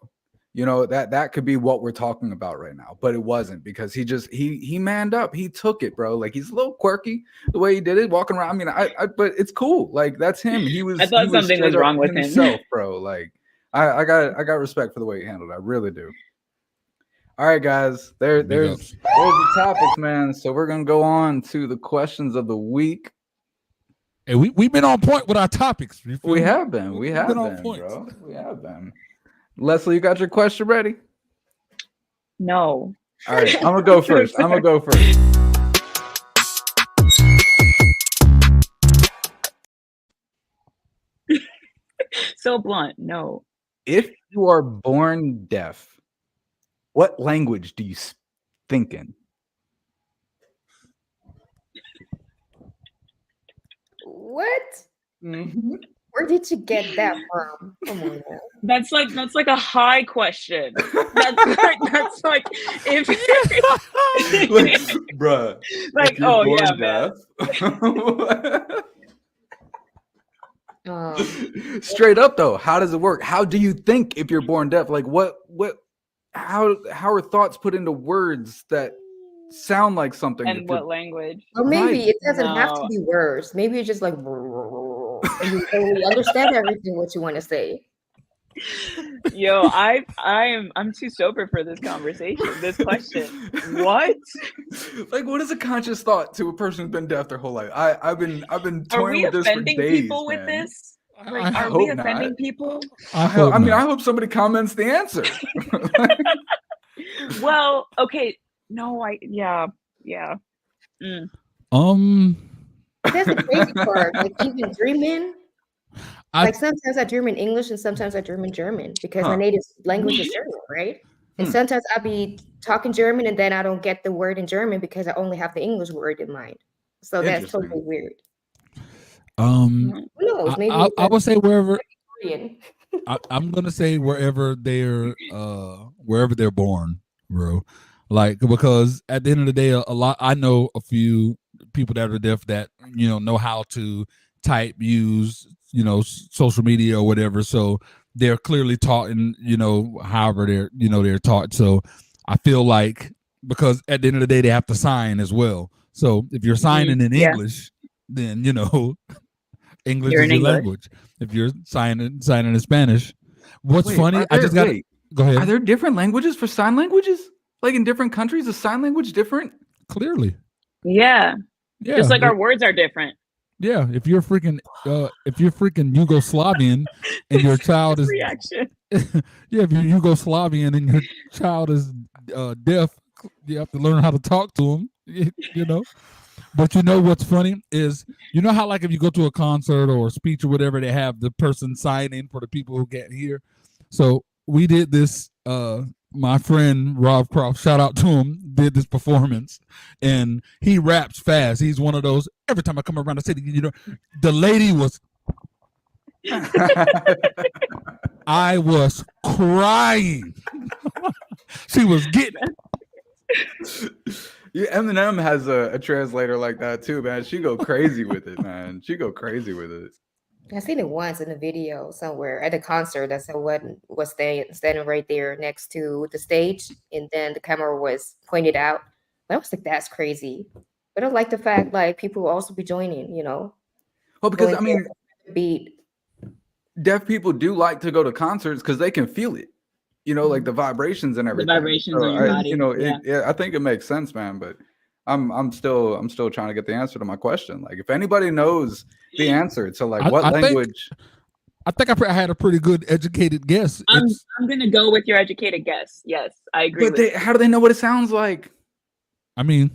Speaker 1: That could be what we're talking about right now, but it wasn't, because he manned up. He took it, bro. Like, he's a little quirky the way he did it, walking around. I mean, but it's cool. Like, that's him.
Speaker 5: I thought something was wrong with himself,
Speaker 1: bro. Like, I got respect for the way he handled it. I really do. All right, guys. There's the topics, man. So we're gonna go on to the questions of the week.
Speaker 4: Hey, we've been on point with our topics.
Speaker 1: We have been. We have been, bro. We have been. Leslie, you got your question ready?
Speaker 5: No.
Speaker 1: All right, I'm gonna go first.
Speaker 5: So blunt. No.
Speaker 1: If you are born deaf, what language do you think in?
Speaker 6: What?
Speaker 1: Mhm.
Speaker 6: Where did you get that from? Come on now.
Speaker 5: That's like a high question. That's like if
Speaker 1: Bruh,
Speaker 5: like
Speaker 1: if you're
Speaker 5: oh
Speaker 1: born
Speaker 5: yeah, man.
Speaker 6: Um,
Speaker 1: Straight up though, how does it work? How do you think if you're born deaf? Like how are thoughts put into words that sound like something if
Speaker 5: And
Speaker 1: you're
Speaker 5: what language?
Speaker 6: or maybe
Speaker 1: right?
Speaker 6: it doesn't have to
Speaker 5: No.
Speaker 6: be words. Maybe it's just like, and you totally understand everything what you want to say.
Speaker 5: Yo, I'm too sober for this conversation. This question. What?
Speaker 1: Like, what is a conscious thought to a person who's been deaf their whole life? I've been
Speaker 5: Are
Speaker 1: toying
Speaker 5: we
Speaker 1: with this for
Speaker 5: offending
Speaker 1: days,
Speaker 5: people with
Speaker 1: man.
Speaker 5: this?
Speaker 4: I
Speaker 5: Like, are
Speaker 1: hope
Speaker 5: we
Speaker 1: not.
Speaker 5: offending people?
Speaker 4: I hope
Speaker 1: I mean,
Speaker 4: not.
Speaker 1: I hope somebody comments the answer.
Speaker 5: Well, okay. No, yeah. Mm.
Speaker 6: That's the crazy part. Like even dreaming,
Speaker 4: I
Speaker 6: like sometimes I dream in English and sometimes I dream in German because my
Speaker 1: Huh.
Speaker 6: native language is German, right? And
Speaker 1: Hmm.
Speaker 6: sometimes I'll be talking German and then I don't get the word in German because I only have the English word in mind. So that's
Speaker 1: Interesting.
Speaker 6: totally weird.
Speaker 4: um
Speaker 6: Who knows? Maybe
Speaker 4: I,
Speaker 6: it's
Speaker 4: I would say wherever
Speaker 6: Korean.
Speaker 4: I'm gonna say wherever they're born, bro. Like because at the end of the day, a lot I know a few people that are deaf that know how to type, use social media or whatever. So they're clearly taught, and however they're taught. So I feel like because at the end of the day they have to sign as well. So if you're signing in
Speaker 5: Yeah.
Speaker 4: English, then English
Speaker 5: You're
Speaker 4: is
Speaker 5: in
Speaker 4: your
Speaker 5: English.
Speaker 4: language. If you're signing in Spanish, what's
Speaker 1: Wait,
Speaker 4: funny? I just got to go
Speaker 1: Are
Speaker 4: ahead.
Speaker 1: there different languages for sign languages? Like in different countries, is sign language different?
Speaker 4: Clearly,
Speaker 5: Yeah.
Speaker 4: yeah,
Speaker 5: Just like our words are different.
Speaker 4: yeah. If you're freaking Yugoslavian and your child is
Speaker 5: Reaction.
Speaker 4: yeah, if you're Yugoslavian and your child is deaf, you have to learn how to talk to them. But what's funny is how like if you go to a concert or a speech or whatever, they have the person sign in for the people who can't hear. So we did this. My friend Rob Croft, shout out to him, did this performance, and he raps fast. He's one of those. Every time I come around the city, the lady was. I was crying. She was getting.
Speaker 1: Yeah, Eminem has a translator like that too, man. She go crazy with it, man. She go crazy with it.
Speaker 6: I seen it once in a video somewhere at a concert. That someone was standing right there next to the stage, and then the camera was pointed out. But I was like, "That's crazy." But I like the fact like people will also be joining.
Speaker 1: Well, because
Speaker 6: going
Speaker 1: I mean,
Speaker 6: there, the beat.
Speaker 1: deaf people do like to go to concerts because they can feel it. Like the vibrations and
Speaker 5: The
Speaker 1: everything.
Speaker 5: vibrations on your body.
Speaker 1: I think it makes sense, man. But I'm still trying to get the answer to my question. Like, if anybody knows the answer to like what language.
Speaker 4: I think I had a pretty good educated guess.
Speaker 5: I'm gonna go with your educated guess. Yes, I agree.
Speaker 1: But how do they know what it sounds like?
Speaker 4: I mean,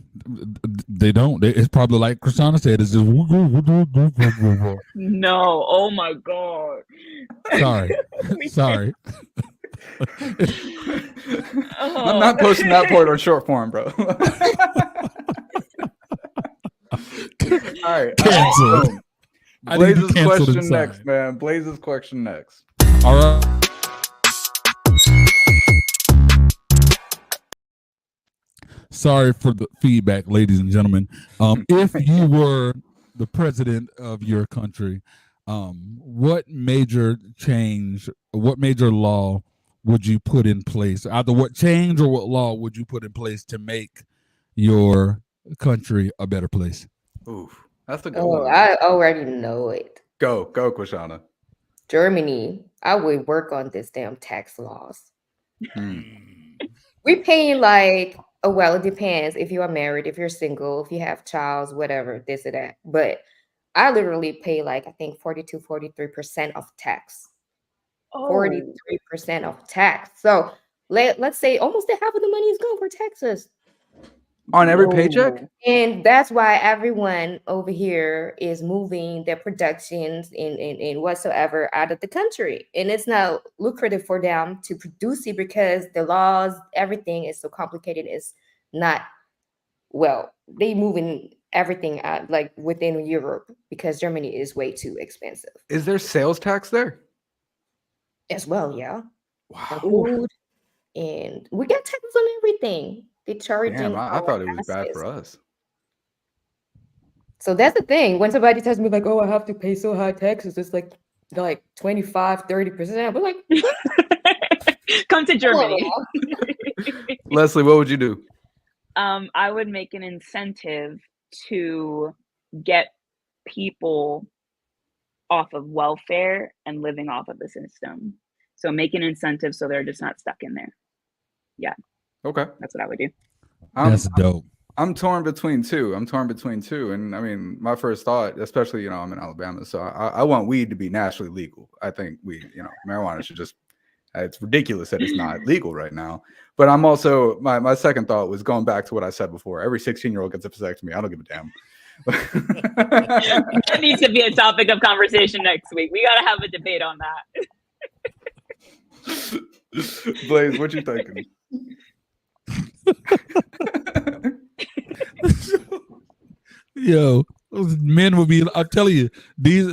Speaker 4: they don't. It's probably like Christina said. It's just.
Speaker 5: No. Oh my god.
Speaker 4: Sorry. Sorry.
Speaker 1: I'm not posting that part on short form, bro. All right.
Speaker 4: Canceled.
Speaker 1: Blaze's question next, man. Blaze's question next.
Speaker 4: All right. Sorry for the feedback, ladies and gentlemen. If you were the president of your country, what major change, what major law would you put in place? Either what change or what law would you put in place to make your country a better place?
Speaker 1: Ooh, that's a good one.
Speaker 6: I already know it.
Speaker 1: Go, Quashana.
Speaker 6: Germany. I would work on this damn tax laws. We're paying like, oh, well, it depends if you are married, if you're single, if you have child, whatever, this or that. But I literally pay like, I think 42, 43% of tax. 43% of tax. So let's say almost half of the money is going for taxes.
Speaker 1: On every paycheck?
Speaker 6: No. And that's why everyone over here is moving their productions and whatsoever out of the country. And it's not lucrative for them to produce it because the laws, everything is so complicated. It's not, well, they moving everything out like within Europe because Germany is way too expensive.
Speaker 1: Is there sales tax there?
Speaker 6: As well, yeah.
Speaker 1: Wow.
Speaker 6: Food, and we get taxes on everything. They charging
Speaker 1: Damn, I
Speaker 6: our
Speaker 1: thought it was bad
Speaker 6: asses.
Speaker 1: for us.
Speaker 6: So that's the thing. When somebody tells me like, "Oh, I have to pay so high taxes," it's like 25, 30%. We're like,
Speaker 5: Come to Germany.
Speaker 1: Leslie, what would you do?
Speaker 5: I would make an incentive to get people off of welfare and living off of the system. So make an incentive so they're just not stuck in there. Yeah.
Speaker 1: Okay.
Speaker 5: That's what I would do.
Speaker 4: That's dope.
Speaker 1: I'm torn between two. And I mean, my first thought, especially, I'm in Alabama, so I want weed to be nationally legal. I think weed, marijuana should just, it's ridiculous that it's not legal right now. But I'm also, my second thought was going back to what I said before. Every 16-year-old gets a vasectomy. I don't give a damn.
Speaker 5: That needs to be a topic of conversation next week. We got to have a debate on that.
Speaker 1: Blaze, what you thinking?
Speaker 4: Yo, those men will be, I'm telling you,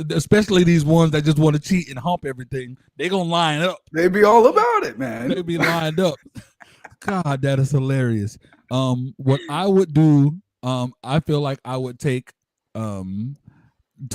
Speaker 4: especially these ones that just want to cheat and hump everything, they gonna line up.
Speaker 1: They be all about it, man.
Speaker 4: They be lined up. God, that is hilarious. What I would do, I feel like I would take to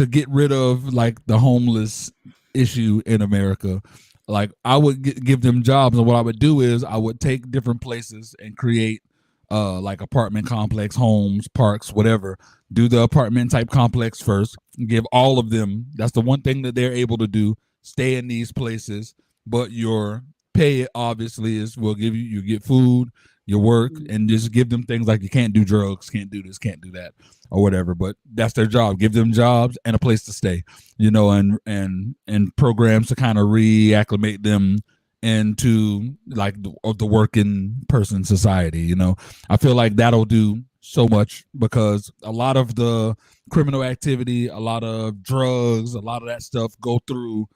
Speaker 4: get rid of like the homeless issue in America. Like I would give them jobs, and what I would do is I would take different places and create like apartment complex, homes, parks, whatever. Do the apartment type complex first. Give all of them. That's the one thing that they're able to do. Stay in these places, but your pay obviously is we'll give you get food, your work, and just give them things like you can't do drugs, can't do this, can't do that, or whatever. But that's their job. Give them jobs and a place to stay, and programs to kind of reacclimate them into like the working person society. I feel like that'll do so much because a lot of the criminal activity, a lot of drugs, a lot of that stuff go through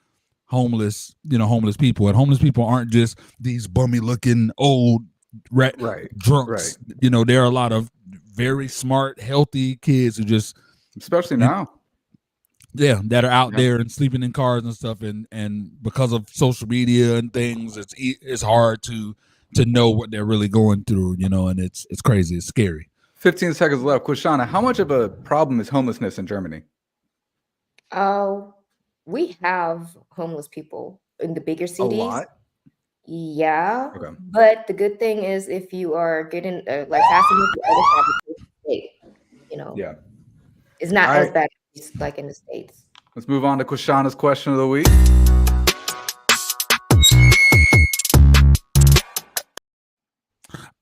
Speaker 4: homeless people, and homeless people aren't just these bummy looking old drunks.
Speaker 1: Right.
Speaker 4: There are a lot of very smart, healthy kids who just,
Speaker 1: especially now,
Speaker 4: that are out there and sleeping in cars and stuff, and because of social media and things, it's hard to know what they're really going through, and it's crazy, it's scary.
Speaker 1: 15 seconds left. Quishana, how much of a problem is homelessness in Germany?
Speaker 6: Oh, we have homeless people in the bigger cities.
Speaker 1: A lot?
Speaker 6: Yeah.
Speaker 1: Okay.
Speaker 6: But the good thing is if you are getting like passing with the other side of the state,
Speaker 1: Yeah.
Speaker 6: It's not as bad as like in the States.
Speaker 1: Let's move on to Quishana's question of the week.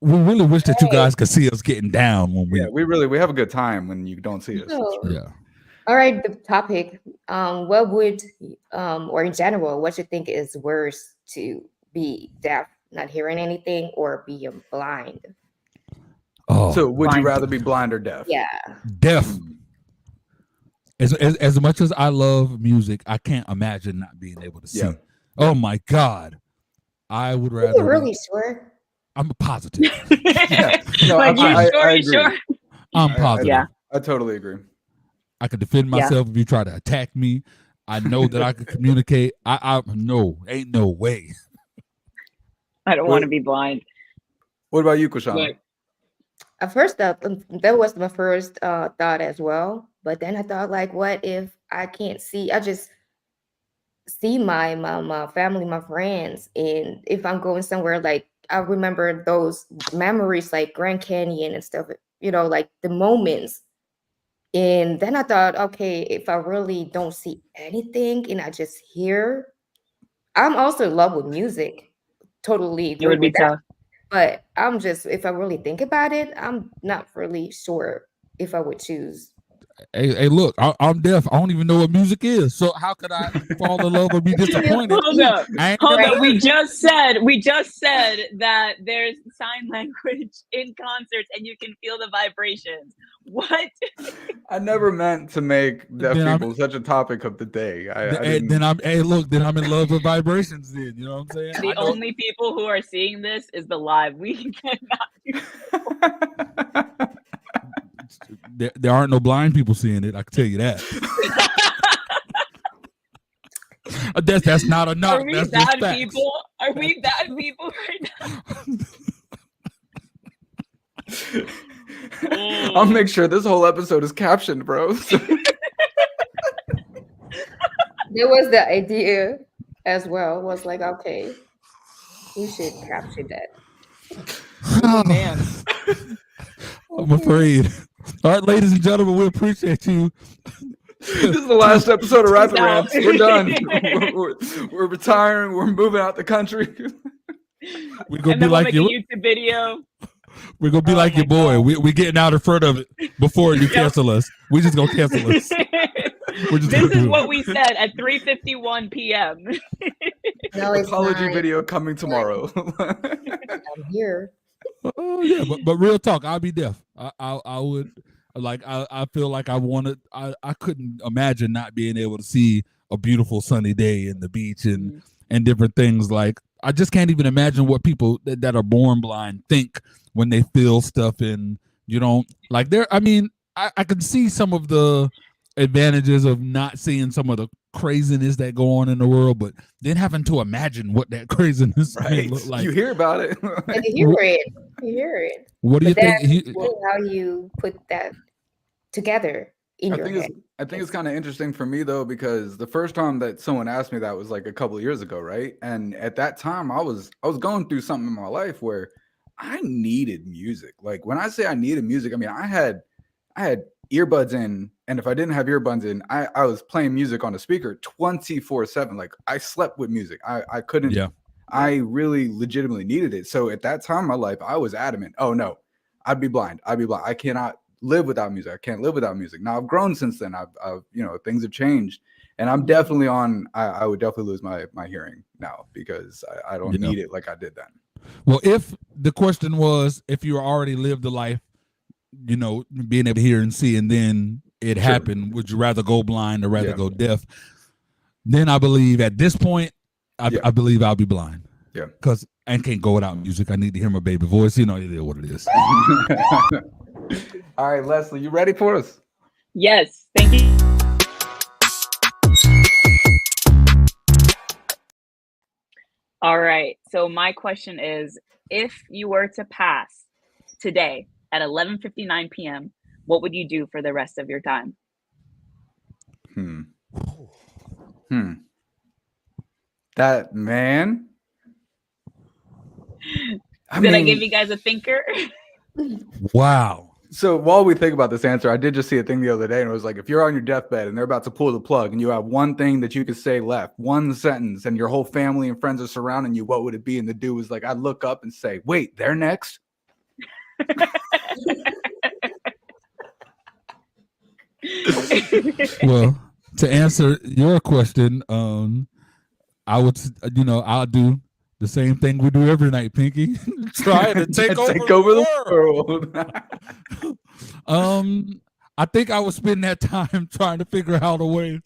Speaker 4: We really wish that you guys could see us getting down when
Speaker 1: we have a good time when you don't see us.
Speaker 4: Yeah.
Speaker 6: All right, the topic. What would or in general, what you think is worse, to be deaf, not hearing anything, or be blind?
Speaker 4: Oh,
Speaker 1: so would you rather be blind or deaf?
Speaker 6: Yeah.
Speaker 4: Deaf. As much as I love music, I can't imagine not being able to see.
Speaker 1: Yeah.
Speaker 4: Oh my God. I would rather.
Speaker 6: You're really sure?
Speaker 4: I'm positive.
Speaker 1: No,
Speaker 5: like,
Speaker 1: I agree.
Speaker 5: Sure?
Speaker 4: I'm positive.
Speaker 5: Yeah.
Speaker 1: I totally agree.
Speaker 4: I could defend myself if you try to attack me. I know that I could communicate. No, ain't no way.
Speaker 5: I don't want to be blind.
Speaker 1: What about you, Quishana?
Speaker 6: At first, that was my first thought as well. But then I thought, like, what if I can't see? I just see my family, my friends, and if I'm going somewhere, like I remember those memories, like Grand Canyon and stuff. Like the moments. And then I thought, okay, if I really don't see anything and I just hear, I'm also in love with music. Totally agree
Speaker 5: It would be
Speaker 6: with that.
Speaker 5: tough.
Speaker 6: But I'm just, if I really think about it, I'm not really sure if I would choose.
Speaker 4: Hey, look, I'm deaf. I don't even know what music is. So how could I fall in love or be disappointed?
Speaker 5: Hold up. We just said that there's sign language in concerts and you can feel the vibrations. What?
Speaker 1: I never meant to make deaf people such a topic of the day.
Speaker 4: Then I'm in love with vibrations. Then you know what I'm saying.
Speaker 5: The only people who are seeing this is the live. We cannot do
Speaker 4: there aren't no blind people seeing it. I can tell you that. That's not a knock.
Speaker 5: Are we
Speaker 4: that's
Speaker 5: bad
Speaker 4: just
Speaker 5: people? Are we bad people right now?
Speaker 1: I'll make sure this whole episode is captioned, bro.
Speaker 6: There was the idea as well. Was like, okay, you should capture that.
Speaker 5: Oh man.
Speaker 4: I'm afraid. All right, ladies and gentlemen, we appreciate you.
Speaker 1: This is the last episode of Rapid Rants. We're done. We're retiring. We're moving out the country.
Speaker 4: We're gonna be like
Speaker 5: your YouTube video.
Speaker 4: We're gonna be like your boy. We getting out in front of it before you cancel us. We just gonna cancel us.
Speaker 5: This is what we said at 3:51 p.m.
Speaker 6: No, it's
Speaker 1: apology
Speaker 6: not.
Speaker 1: video coming tomorrow.
Speaker 6: I'm here.
Speaker 4: Oh yeah, but real talk, I'll be deaf. I would like I feel like I couldn't imagine not being able to see a beautiful sunny day in the beach and different things. Like I just can't even imagine what people that are born blind think when they feel stuff and you don't like there. I mean, I can see some of the advantages of not seeing some of the craziness that go on in the world, but then having to imagine what that craziness may look like.
Speaker 1: You hear about it.
Speaker 6: And you hear it.
Speaker 4: What do you think?
Speaker 6: How you put that together in your head?
Speaker 1: I think it's kind of interesting for me though, because the first time that someone asked me that was like a couple of years ago, right? And at that time, I was going through something in my life where I needed music. Like when I say I needed music, I mean I had earbuds in, and if I didn't have earbuds in, I was playing music on a speaker 24/7. Like I slept with music. I couldn't.
Speaker 4: Yeah.
Speaker 1: I really legitimately needed it. So at that time in my life, I was adamant. Oh no, I'd be blind. I cannot live without music. I can't live without music. Now I've grown since then. I've things have changed, and I'm definitely on. I would definitely lose my hearing now because I don't need it like I did then.
Speaker 4: Well, if the question was if you already lived the life, being able to hear and see, and then it happened, would you rather go blind or rather go deaf? Then I believe at this point, I believe I'll be blind.
Speaker 1: Yeah.
Speaker 4: Because I can't go without music. I need to hear my baby voice. It is what it is.
Speaker 1: All right, Leslie, you ready for us?
Speaker 5: Yes. Thank you. All right. So my question is, if you were to pass today at 11:59 p.m., what would you do for the rest of your time?
Speaker 1: That man.
Speaker 5: Did I give you guys a thinker?
Speaker 4: Wow.
Speaker 1: So while we think about this answer, I did just see a thing the other day, and it was like, if you're on your deathbed and they're about to pull the plug and you have one thing that you could say left, one sentence, and your whole family and friends are surrounding you, what would it be? And the dude was like, I'd look up and say, wait, they're next?
Speaker 4: Well, to answer your question, I would, I'll do the same thing we do every night, Pinky. Try to take over the world. I think I would spend that time trying to figure out a way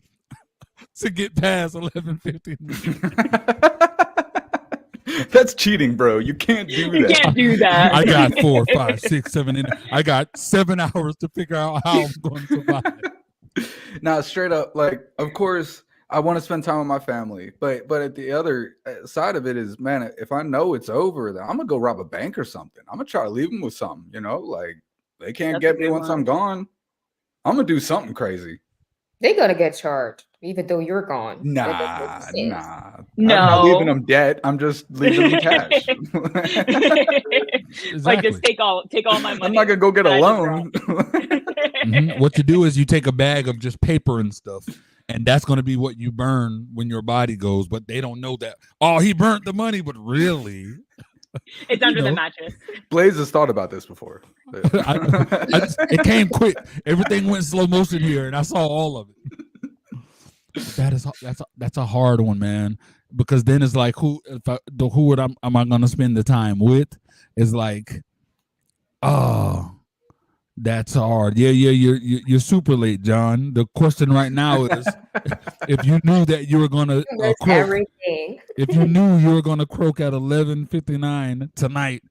Speaker 4: to get past 11:50.
Speaker 1: That's cheating, bro. You can't do that.
Speaker 5: You can't do that.
Speaker 4: I got 4, 5, 6, 7. I got 7 hours to figure out how I'm going to survive.
Speaker 1: Now, straight up, like, of course, I want to spend time with my family, but at the other side of it is, man, if I know it's over, then I'm gonna go rob a bank or something. I'm gonna try to leave them with something, like they can't get me once I'm gone. I'm gonna do something crazy.
Speaker 6: They're gonna get charged, even though you're gone.
Speaker 1: Nah.
Speaker 5: No.
Speaker 1: I'm not leaving them dead. I'm just leaving them cash.
Speaker 4: Exactly.
Speaker 5: Like, just take all my money.
Speaker 1: I'm not gonna go get a loan.
Speaker 4: What you do is you take a bag of just paper and stuff, and that's going to be what you burn when your body goes. But they don't know that. Oh, he burnt the money, but really,
Speaker 5: It's under the mattress.
Speaker 1: Blaze has thought about this before.
Speaker 4: It came quick. Everything went slow motion here, and I saw all of it. That's a hard one, man. Because then it's like, who am I gonna spend the time with? Is like, oh, that's hard. Yeah, you're super late, John. The question right now is, if you knew that you were gonna croak,
Speaker 6: everything.
Speaker 4: if you knew you were gonna croak at 11:59 tonight,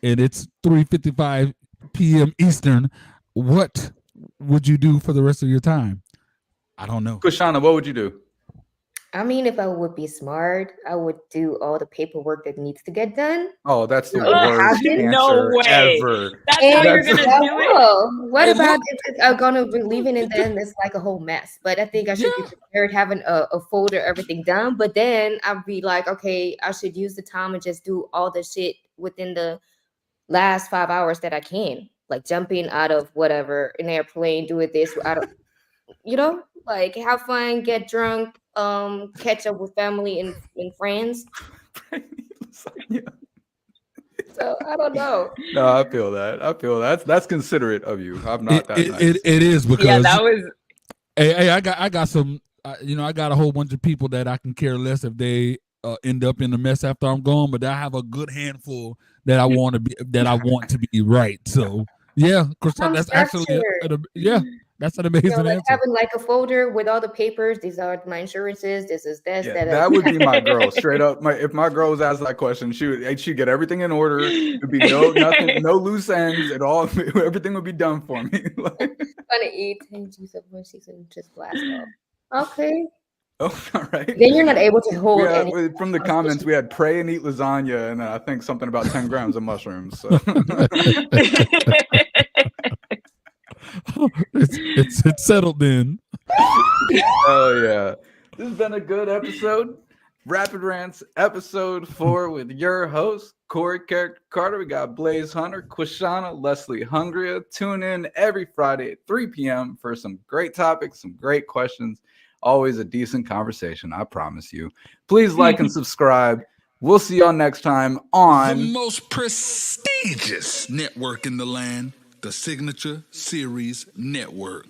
Speaker 4: and it's 3:55 p.m. Eastern, what would you do for the rest of your time? I don't know.
Speaker 1: Kushana, what would you do?
Speaker 6: I mean, if I would be smart, I would do all the paperwork that needs to get done.
Speaker 1: Oh, that's the
Speaker 6: No,
Speaker 1: worst answer
Speaker 5: no way.
Speaker 1: ever.
Speaker 5: That's how you're gonna do it.
Speaker 6: What about if I'm gonna be leaving and then it's like a whole mess? But I think I should be prepared, having a folder, everything done. But then I'd be like, okay, I should use the time and just do all the shit within the last 5 hours that I can, like jumping out of whatever an airplane, doing this out of, like have fun, get drunk, catch up with family and friends. So I don't know.
Speaker 1: No, I feel that. That's considerate of you. I'm not that nice.
Speaker 4: It is, because
Speaker 5: that was.
Speaker 4: Hey, I got some. I got a whole bunch of people that I can care less if they end up in a mess after I'm gone. But I have a good handful that I want to be right. So yeah, that's actually that's an amazing answer.
Speaker 6: Having like a folder with all the papers. These are my insurances. This is this.
Speaker 1: That would be my girl. Straight up, if my girl was asked that question, she'd get everything in order. It'd be nothing, no loose ends at all. Everything would be done for me.
Speaker 6: Gonna eat and juice up one season, just blast off. Okay.
Speaker 1: Oh, all right.
Speaker 6: Then you're not able to hold any.
Speaker 1: From the comments, we had pray and eat lasagna, and I think something about 10 grams of mushrooms. So.
Speaker 4: It's settled then.
Speaker 1: Oh yeah, this has been a good episode. Rapid Rants episode 4 with your host Corey Carter. We got Blaze Hunter, Quishana, Leslie Hungria. Tune in every Friday at 3 p.m. for some great topics, some great questions. Always a decent conversation, I promise you. Please like and subscribe. We'll see y'all next time on
Speaker 11: the most prestigious network in the land, the Signature Series Network.